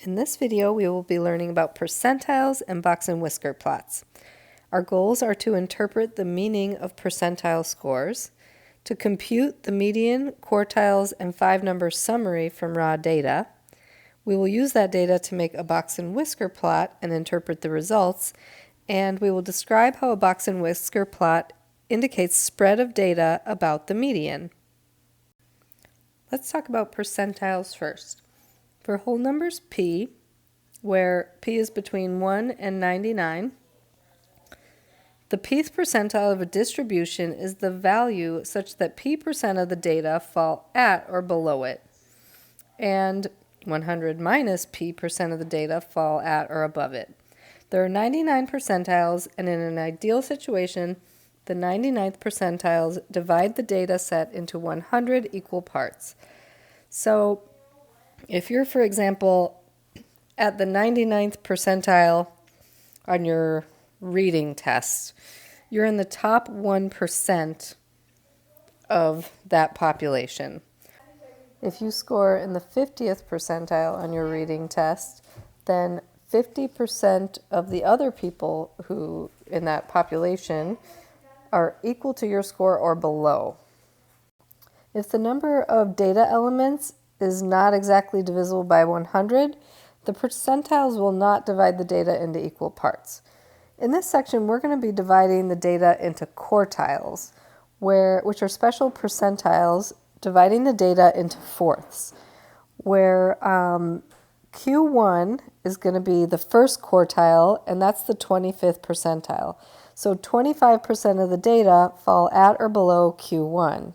In this video, we will be learning about percentiles and Box-and-Whisker plots. Our goals are to interpret the meaning of percentile scores, to compute the median, quartiles, and 5-number summary from raw data. We will use that data to make a Box-and-Whisker plot and interpret the results, and we will describe how a Box-and-Whisker plot indicates spread of data about the median. Let's talk about percentiles first. For whole numbers p, where p is between 1 and 99, the pth percentile of a distribution is the value such that p% of the data fall at or below it, and 100 minus p% of the data fall at or above it. There are 99 percentiles, and in an ideal situation, the 99th percentiles divide the data set into 100 equal parts. So if you're, for example, at the 99th percentile on your reading test, you're in the top 1% of that population. If you score in the 50th percentile on your reading test, then 50% of the other people who in that population are equal to your score or below. If the number of data elements is not exactly divisible by 100, the percentiles will not divide the data into equal parts. In this section, we're going to be dividing the data into quartiles, which are special percentiles dividing the data into fourths, where Q1 is going to be the first quartile, and that's the 25th percentile. So 25% of the data fall at or below Q1.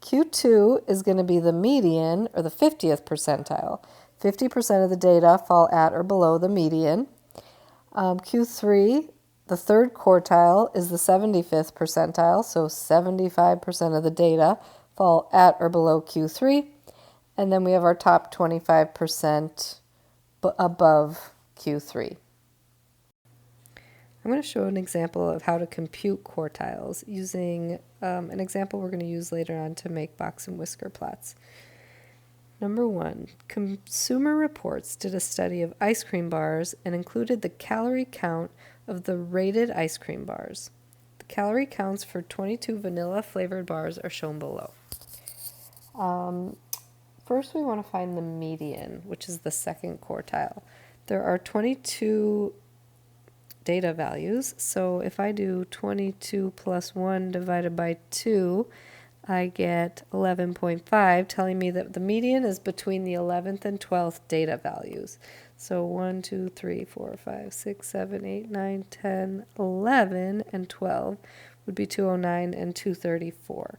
Q2 is going to be the median, or the 50th percentile. 50% of the data fall at or below the median. Q3, the third quartile, is the 75th percentile, so 75% of the data fall at or below Q3. And then we have our top 25% above Q3. I'm going to show an example of how to compute quartiles using an example we're going to use later on to make Box-and-Whisker plots. Number 1, Consumer Reports did a study of ice cream bars and included the calorie count of the rated ice cream bars. The calorie counts for 22 vanilla flavored bars are shown below. First, we want to find the median, which is the second quartile. There are 22 data values, so if I do 22 plus 1 divided by 2, I get 11.5, telling me that the median is between the 11th and 12th data values. So 1, 2, 3, 4, 5, 6, 7, 8, 9, 10, 11, and 12 would be 209 and 234.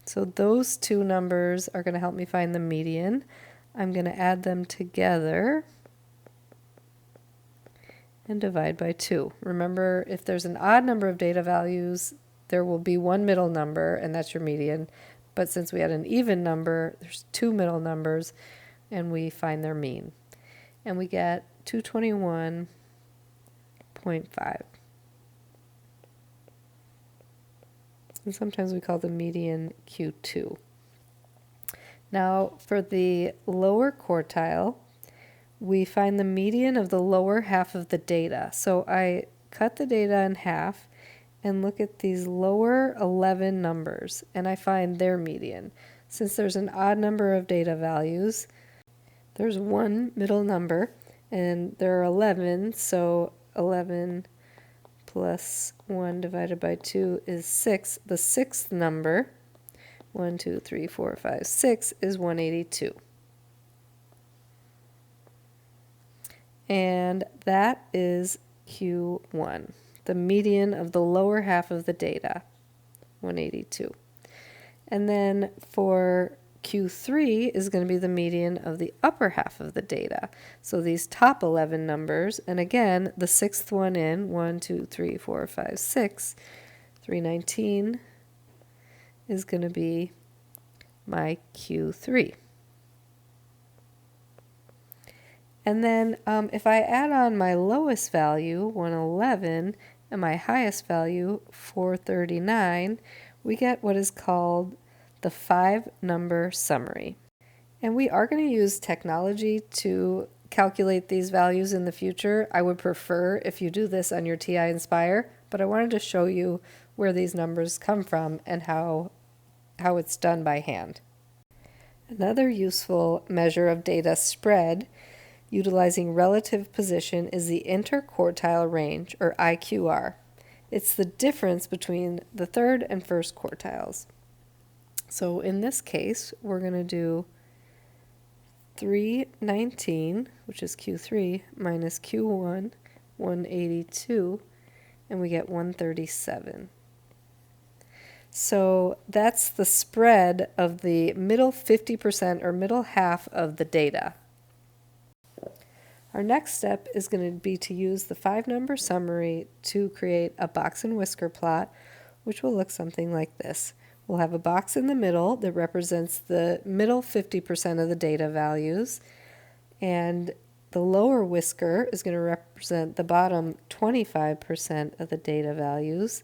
So those two numbers are going to help me find the median. I'm going to add them together and divide by 2. Remember, if there's an odd number of data values, there will be one middle number, and that's your median. But since we had an even number, there's 2 middle numbers, and we find their mean. And we get 221.5. And sometimes we call the median Q2. Now, for the lower quartile, we find the median of the lower half of the data. So I cut the data in half and look at these lower 11 numbers, and I find their median. Since there's an odd number of data values, there's one middle number, and there are 11, so 11 plus 1 divided by 2 is 6. The sixth number, 1, 2, 3, 4, 5, 6, is 182. And that is Q1, the median of the lower half of the data, 182. And then for Q3 is going to be the median of the upper half of the data. So these top 11 numbers, and again, the sixth one in, 1, 2, 3, 4, 5, 6, 319 is going to be my Q3. And then if I add on my lowest value, 111, and my highest value, 439, we get what is called the 5-number summary. And we are going to use technology to calculate these values in the future. I would prefer if you do this on your TI Inspire, but I wanted to show you where these numbers come from and how it's done by hand. Another useful measure of data spread utilizing relative position is the interquartile range, or IQR. It's the difference between the third and first quartiles. So in this case, we're going to do 319, which is Q3, minus Q1, 182, and we get 137. So that's the spread of the middle 50% or middle half of the data. Our next step is going to be to use the 5-number summary to create a box and whisker plot, which will look something like this. We'll have a box in the middle that represents the middle 50% of the data values, and the lower whisker is going to represent the bottom 25% of the data values.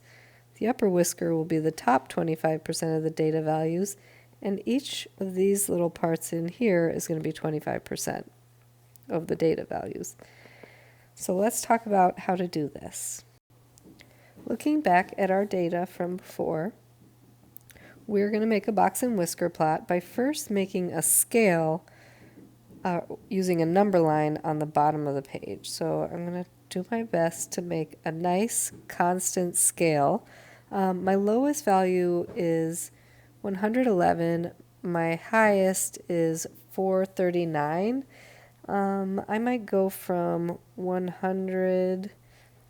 The upper whisker will be the top 25% of the data values, and each of these little parts in here is going to be 25% of the data values. So let's talk about how to do this. Looking back at our data from before, we're going to make a box and whisker plot by first making a scale using a number line on the bottom of the page. So I'm going to do my best to make a nice constant scale. My lowest value is 111. My highest is 439. I might go from 100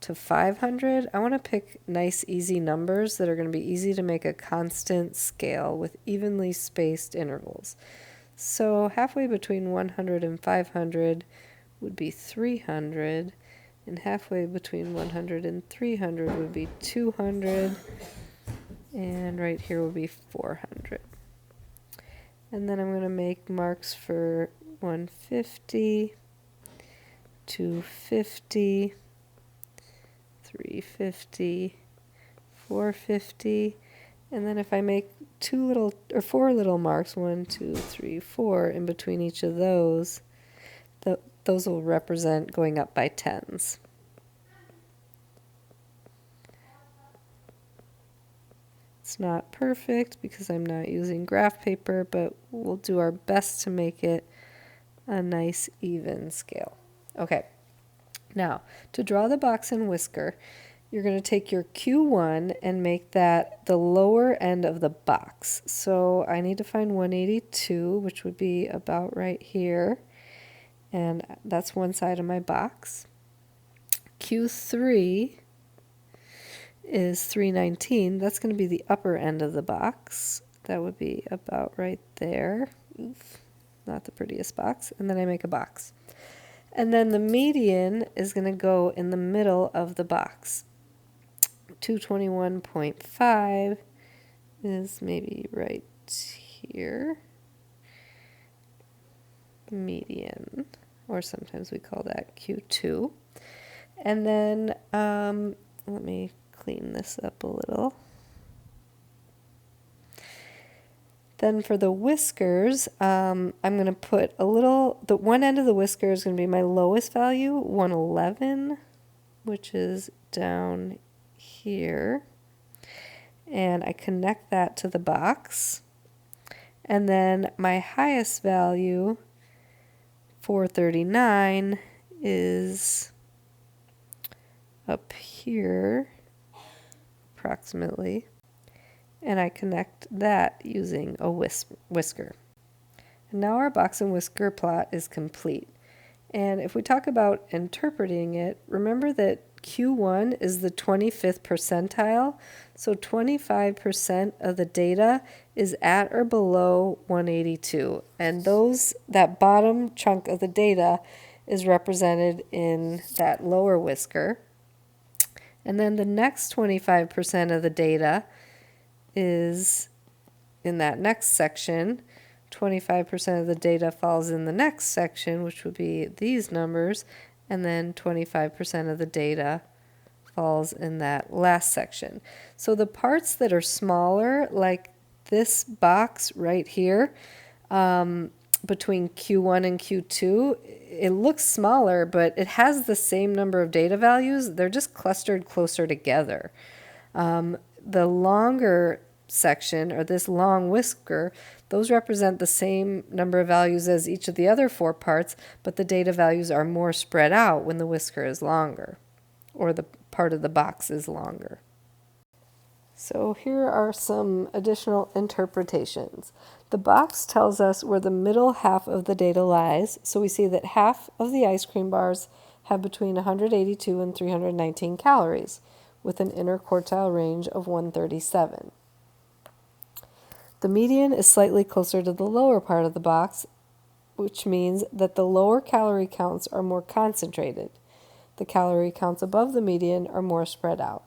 to 500. I want to pick nice, easy numbers that are going to be easy to make a constant scale with evenly spaced intervals. So halfway between 100 and 500 would be 300, and halfway between 100 and 300 would be 200, and right here would be 400. And then I'm going to make marks for 150, 250, 350, 450, and then if I make 4 little marks, 1, 2, 3, 4, in between each of those, those will represent going up by tens. It's not perfect because I'm not using graph paper, but we'll do our best to make it a nice even scale. Okay, now to draw the box and whisker, you're going to take your Q1 and make that the lower end of the box. So I need to find 182, which would be about right here, and that's one side of my box. Q3 is 319. That's going to be the upper end of the box. That would be about right there. Oof, not the prettiest box. And then I make a box. And then the median is going to go in the middle of the box. 221.5 is maybe right here. Median, or sometimes we call that Q2. And then let me clean this up a little. Then for the whiskers, I'm going to put the one end of the whisker is going to be my lowest value, 111, which is down here. And I connect that to the box. And then my highest value, 439, is up here, approximately, and I connect that using a whisker. And now our box and whisker plot is complete. And if we talk about interpreting it, remember that Q1 is the 25th percentile, so 25% of the data is at or below 182, and that bottom chunk of the data is represented in that lower whisker. And then the next 25% of the data is in that next section. 25% of the data falls in the next section, which would be these numbers, and then 25% of the data falls in that last section. So the parts that are smaller, like this box right here, between Q1 and Q2, it looks smaller, but it has the same number of data values. They're just clustered closer together. The longer section, or this long whisker, those represent the same number of values as each of the other 4 parts, but the data values are more spread out when the whisker is longer, or the part of the box is longer. So here are some additional interpretations. The box tells us where the middle half of the data lies, so we see that half of the ice cream bars have between 182 and 319 calories, with an inner quartile range of 137. The median is slightly closer to the lower part of the box, which means that the lower calorie counts are more concentrated. The calorie counts above the median are more spread out,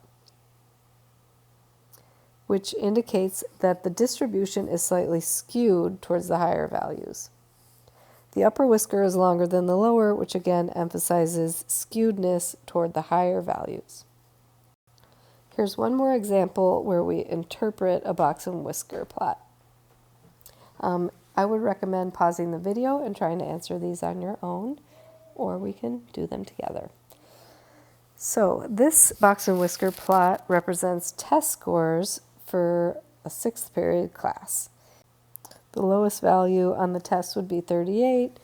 which indicates that the distribution is slightly skewed towards the higher values. The upper whisker is longer than the lower, which again emphasizes skewedness toward the higher values. Here's one more example where we interpret a box and whisker plot. I would recommend pausing the video and trying to answer these on your own, or we can do them together. So this box and whisker plot represents test scores for a 6th period class. The lowest value on the test would be 38,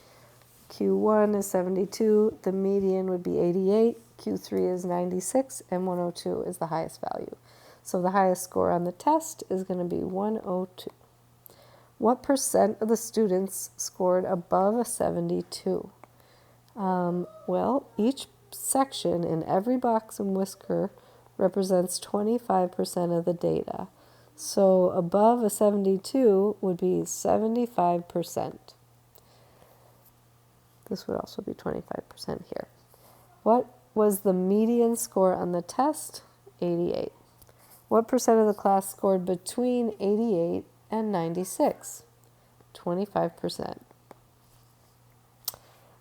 Q1 is 72, the median would be 88, Q3 is 96, and 102 is the highest value. So the highest score on the test is going to be 102. What percent of the students scored above a 72? Well, each section in every box and whisker represents 25% of the data. So above a 72 would be 75%. This would also be 25% here. What was the median score on the test? 88. What percent of the class scored between 88 and 96? 25%.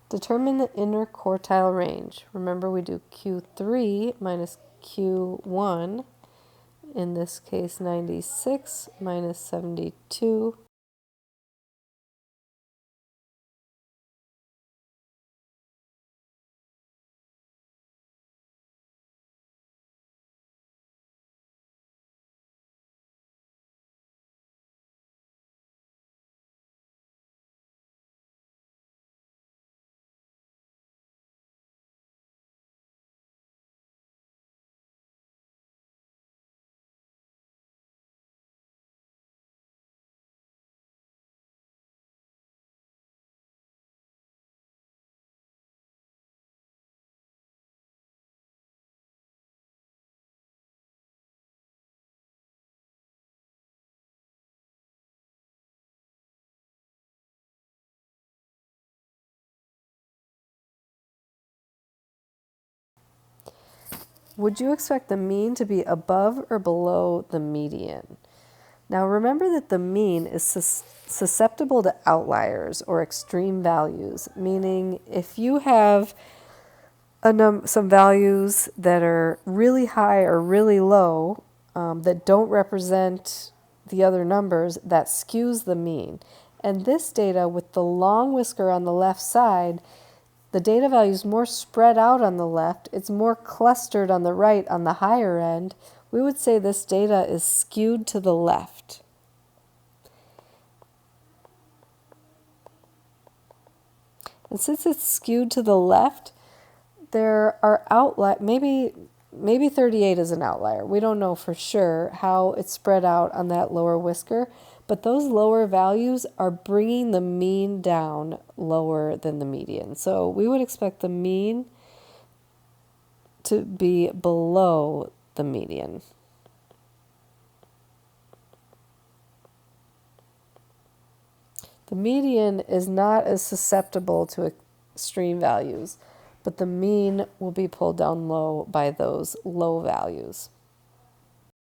Determine the inner quartile range. Remember, we do Q3 minus Q1. In this case, 96 minus 72. Would you expect the mean to be above or below the median? Now remember that the mean is susceptible to outliers or extreme values, meaning if you have some values that are really high or really low that don't represent the other numbers, that skews the mean. And this data with the long whisker on the left side, the data value is more spread out on the left. It's more clustered on the right on the higher end. We would say this data is skewed to the left. And since it's skewed to the left, there are outliers. Maybe 38 is an outlier. We don't know for sure how it's spread out on that lower whisker, but those lower values are bringing the mean down lower than the median. So we would expect the mean to be below the median. The median is not as susceptible to extreme values, but the mean will be pulled down low by those low values.